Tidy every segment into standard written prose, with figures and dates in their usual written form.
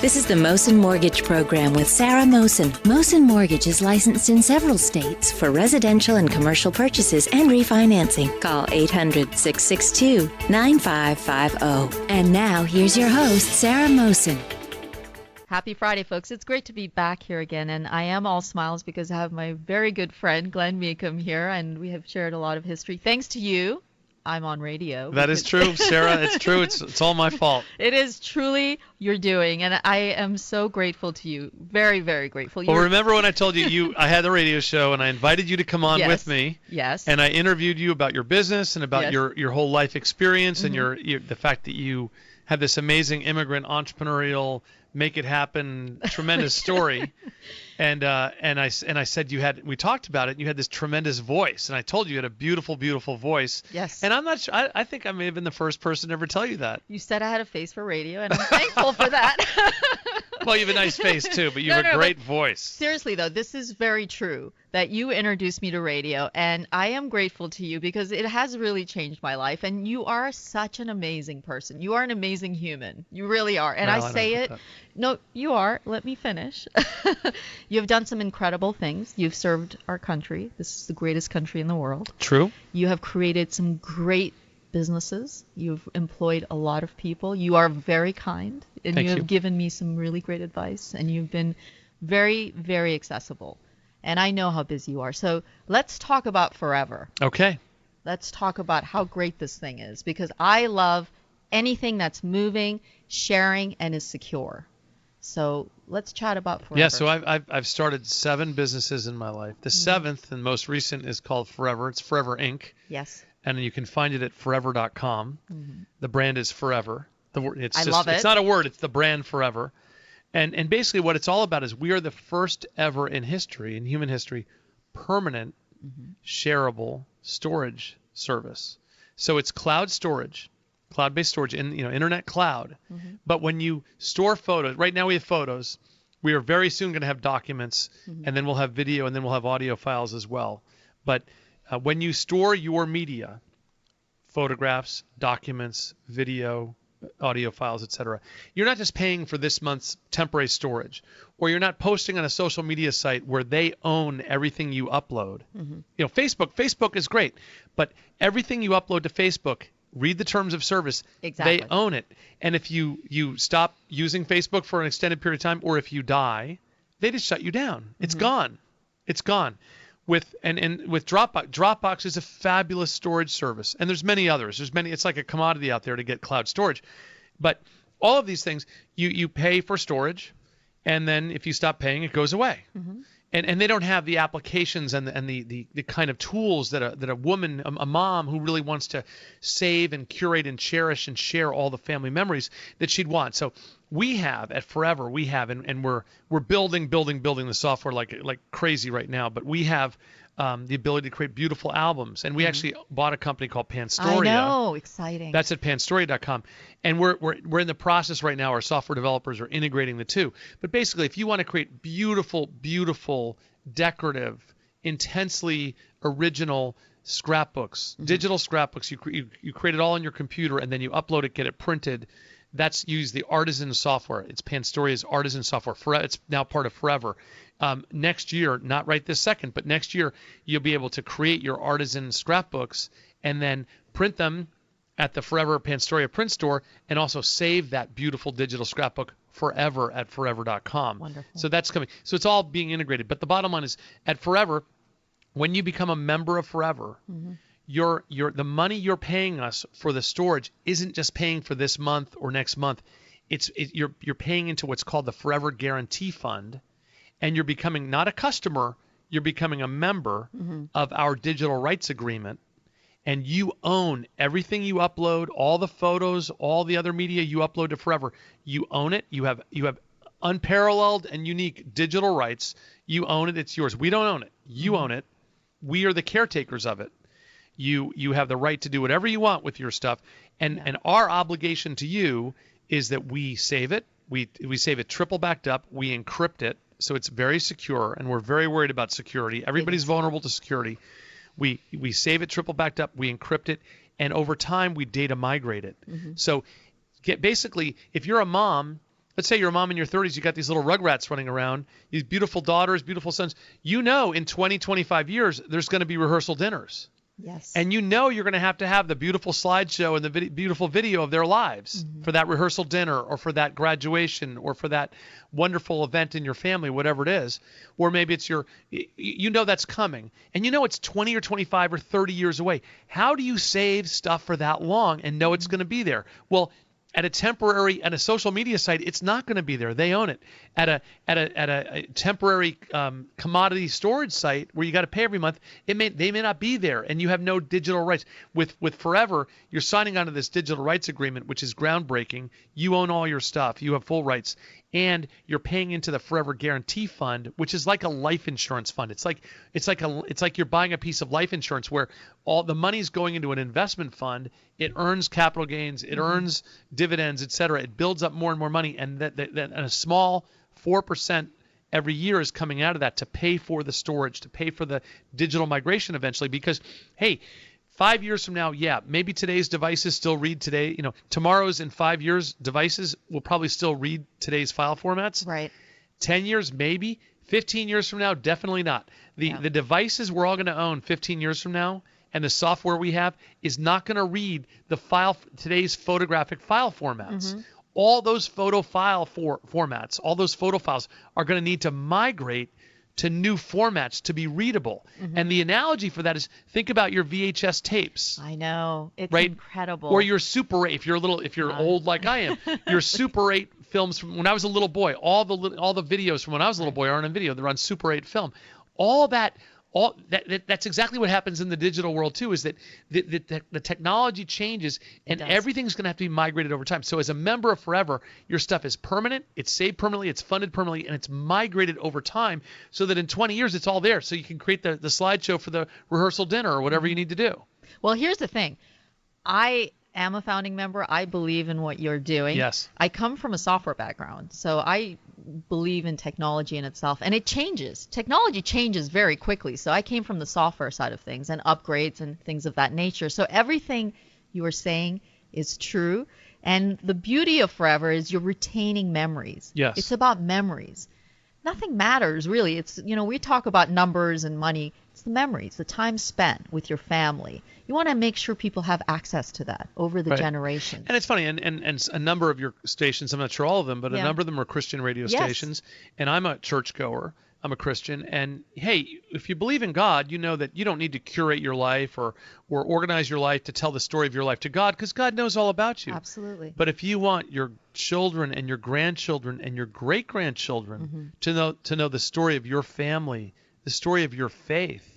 This is the Mohsin Mortgage Program with Sarah Mohsin. Mohsin Mortgage is licensed in several states for residential and commercial purchases and refinancing. Call 800-662-9550. And now, here's your host, Sarah Mohsin. Happy Friday, folks. It's great to be back here again, and I am all smiles because I have my very good friend, Glen Meakem, here, and we have shared a lot of history. Thanks to you, I'm on radio. That is true, Sarah. It's true. It's all my fault. It is truly your doing, and I am so grateful to you. Very, very grateful. Well, remember when I told you I had the radio show and I invited you to come on with me? Yes. And I interviewed you about your business and about Yes. your whole life experience and the fact that you have this amazing immigrant entrepreneurial make it happen tremendous story. And I said we talked about it, and you had this tremendous voice, and I told you had a beautiful, beautiful voice. Yes. And I'm not sure, I think I may have been the first person to ever tell you that. You said I had a face for radio, and I'm thankful for that. Well, you have a nice face too, but you have a great voice. Seriously though, this is very true that you introduced me to radio, and I am grateful to you because it has really changed my life, and you are such an amazing person. You are an amazing human. You really are. And Well, I say it. No, you are. Let me finish. You have done some incredible things. You've served our country. This is the greatest country in the world. True. You have created some great businesses. You've employed a lot of people. You are very kind, and Thank you you. have given me some really great advice, and you've been very, very accessible. And I know how busy you are. So let's talk about Forever. Okay. Let's talk about how great this thing is, because I love anything that's moving, sharing, and is secure. So let's chat about Forever. Yeah, so I've started 7 businesses in my life. The 7th and most recent is called Forever. It's Forever Inc. Yes. And you can find it at forever.com. The brand is Forever. love it. It's not a word. It's the brand Forever. And basically what it's all about is we are the first ever in human history, permanent shareable storage service. So it's cloud storage, cloud-based storage, in internet cloud. But when you store photos, right now we have photos. We are very soon going to have documents, and then we'll have video, and then we'll have audio files as well. But when you store your media, photographs, documents, video, audio files, etc., you're not just paying for this month's temporary storage, or you're not posting on a social media site where they own everything you upload. Facebook is great, but everything you upload to Facebook, read the terms of service. Exactly. They own it. And if you stop using Facebook for an extended period of time, or if you die, they just shut you down. It's gone. It's gone. With Dropbox is a fabulous storage service, and there's many others. It's like a commodity out there to get cloud storage. But all of these things, you pay for storage, and then if you stop paying, it goes away. And they don't have the applications and the kind of tools that a woman, a mom who really wants to save and curate and cherish and share all the family memories that she'd want. So we have at Forever, and we're building the software like crazy right now. But we have the ability to create beautiful albums, and we actually bought a company called Panstoria. I know, exciting. That's at panstoria.com, and we're in the process right now. Our software developers are integrating the two. But basically, if you want to create beautiful, beautiful, decorative, intensely original scrapbooks, digital scrapbooks, you create it all on your computer, and then you upload it, get it printed. That's use the Artisan software. It's Panstoria's Artisan software. It's now part of Forever. Next year, not right this second, but next year, you'll be able to create your Artisan scrapbooks and then print them at the Forever Panstoria print store, and also save that beautiful digital scrapbook forever at forever.com. Wonderful. So that's coming. So it's all being integrated. But the bottom line is, at Forever, when you become a member of Forever, the money you're paying us for the storage isn't just paying for this month or next month. You're paying into what's called the Forever Guarantee Fund, and you're becoming not a customer, you're becoming a member of our digital rights agreement, and you own everything you upload, all the photos, all the other media you upload to Forever. You own it. You have unparalleled and unique digital rights. You own it. It's yours. We don't own it. You own it. We are the caretakers of it. You have the right to do whatever you want with your stuff, and our obligation to you is that we save it. We save it triple backed up. We encrypt it, so it's very secure, and we're very worried about security. Everybody's vulnerable to security. We save it triple backed up. We encrypt it, and over time we data migrate it. So basically, if you're a mom let's say you're a mom in your 30s, you got these little rugrats running around, these beautiful daughters, beautiful sons. You know in 20, 25 years, there's going to be rehearsal dinners. Yes. And you know you're going to have the beautiful slideshow and the beautiful video of their lives for that rehearsal dinner or for that graduation or for that wonderful event in your family, whatever it is. Or maybe it's you know that's coming. And you know it's 20 or 25 or 30 years away. How do you save stuff for that long and know it's going to be there? Well, at a social media site, it's not going to be there. They own it. At a temporary commodity storage site where you got to pay every month, they may not be there, and you have no digital rights. With Forever, you're signing onto this digital rights agreement, which is groundbreaking. You own all your stuff. You have full rights, and you're paying into the Forever Guarantee Fund, which is like a life insurance fund. It's like you're buying a piece of life insurance where all the money's going into an investment fund. It earns capital gains. It earns dividends, et cetera. It builds up more and more money, and that a small 4% every year is coming out of that to pay for the storage, to pay for the digital migration eventually. Because, hey, 5 years from now, yeah, maybe today's devices still read today. Tomorrow's and 5 years devices will probably still read today's file formats. Right. 10 years, maybe. 15 years from now, definitely not. The devices we're all going to own 15 years from now, and the software we have is not going to read today's photographic file formats. All those photo file formats, all those photo files are going to need to migrate to new formats to be readable. And the analogy for that is, think about your VHS tapes. I know. It's right? incredible. Or your Super 8, if you're old like I am, your Super 8 films from when I was a little boy. All the videos from when I was a little boy aren't on video. They're on Super 8 film. That's exactly what happens in the digital world too, is that the technology changes and everything's going to have to be migrated over time. So as a member of Forever, your stuff is permanent, it's saved permanently, it's funded permanently, and it's migrated over time so that in 20 years it's all there. So you can create the slideshow for the rehearsal dinner or whatever you need to do. Well, here's the thing. I am a founding member. I believe in what you're doing. Yes. I come from a software background, so I believe in technology in itself, and it changes. Technology changes very quickly. So I came from the software side of things and upgrades and things of that nature. So everything you are saying is true. And the beauty of Forever is you're retaining memories. Yes. It's about memories. Nothing matters really. It's, we talk about numbers and money. It's the memories, the time spent with your family. You want to make sure people have access to that over the generations. And it's funny, and a number of your stations, I'm not sure all of them, but a number of them are Christian radio stations. And I'm a churchgoer. I'm a Christian. And hey, if you believe in God, you know that you don't need to curate your life or organize your life to tell the story of your life to God, because God knows all about you. Absolutely. But if you want your children and your grandchildren and your great-grandchildren to know the story of your family, the story of your faith,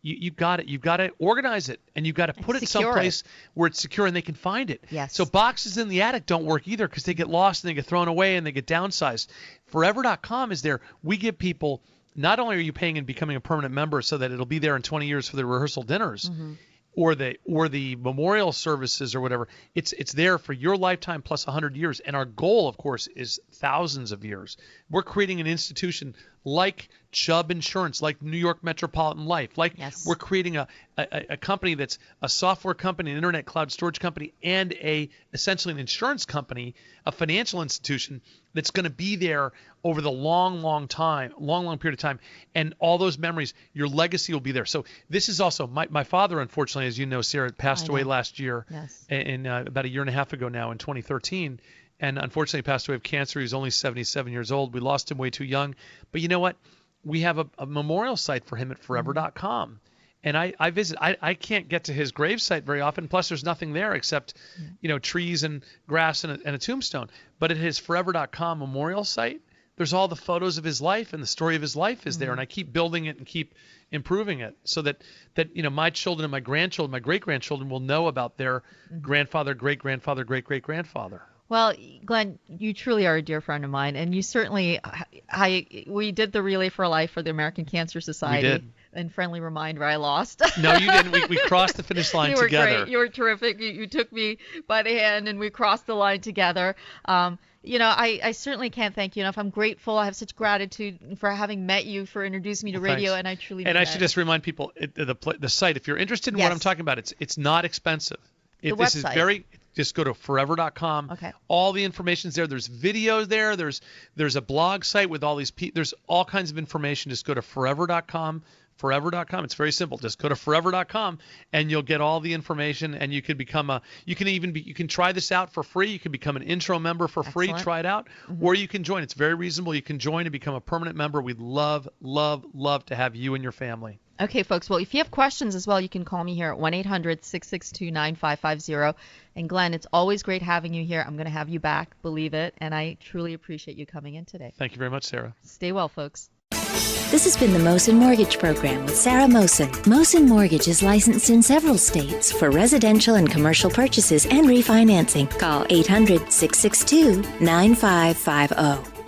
you got it. You've got to organize it, and you've got to put it someplace where it's secure and they can find it. Yes. So boxes in the attic don't work either, because they get lost and they get thrown away and they get downsized. Forever.com is there. We give people, not only are you paying and becoming a permanent member so that it'll be there in 20 years for the rehearsal dinners or the memorial services or whatever. It's there for your lifetime plus 100 years. And our goal, of course, is thousands of years. We're creating an institution like Chubb Insurance, like New York Metropolitan Life, we're creating a company that's a software company, an internet cloud storage company, and essentially an insurance company, a financial institution that's going to be there over the long period of time. And all those memories, your legacy will be there. So this is also, my father, unfortunately, as you know, Sarah, passed away last year, in about a year and a half ago now in 2013. And unfortunately passed away of cancer. He was only 77 years old. We lost him way too young. But you know what? We have a memorial site for him at forever.com. And I visit. I can't get to his gravesite very often. Plus, there's nothing there except, trees and grass and a tombstone. But at his forever.com memorial site, there's all the photos of his life, and the story of his life is there. And I keep building it and keep improving it so that my children and my grandchildren, my great-grandchildren will know about their grandfather, great-grandfather, great-great-grandfather. Well, Glenn, you truly are a dear friend of mine, and you certainly, we did the Relay for Life for the American Cancer Society. We did. And friendly reminder, I lost. No, you didn't. We crossed the finish line together. You were great. You were terrific. You took me by the hand, and we crossed the line together. I certainly can't thank you enough. I'm grateful. I have such gratitude for having met you, for introducing me to radio, and I truly mean I should just remind people, the site, if you're interested in what I'm talking about, it's not expensive. The website. Just go to forever.com. Okay. All the information's there. There's videos there. There's a blog site with all these there's all kinds of information. Just go to forever.com. Forever.com. It's very simple. Just go to forever.com and you'll get all the information, and you could become you can try this out for free. You can become an intro member for free. Excellent. Try it out. Or you can join. It's very reasonable. You can join and become a permanent member. We'd love, love, love to have you and your family. Okay, folks. Well, if you have questions as well, you can call me here at 1-800-662-9550. And Glenn, it's always great having you here. I'm going to have you back, believe it. And I truly appreciate you coming in today. Thank you very much, Sarah. Stay well, folks. This has been the Mohsin Mortgage Program with Sarah Mohsin. Mohsin Mortgage is licensed in several states for residential and commercial purchases and refinancing. Call 800-662-9550.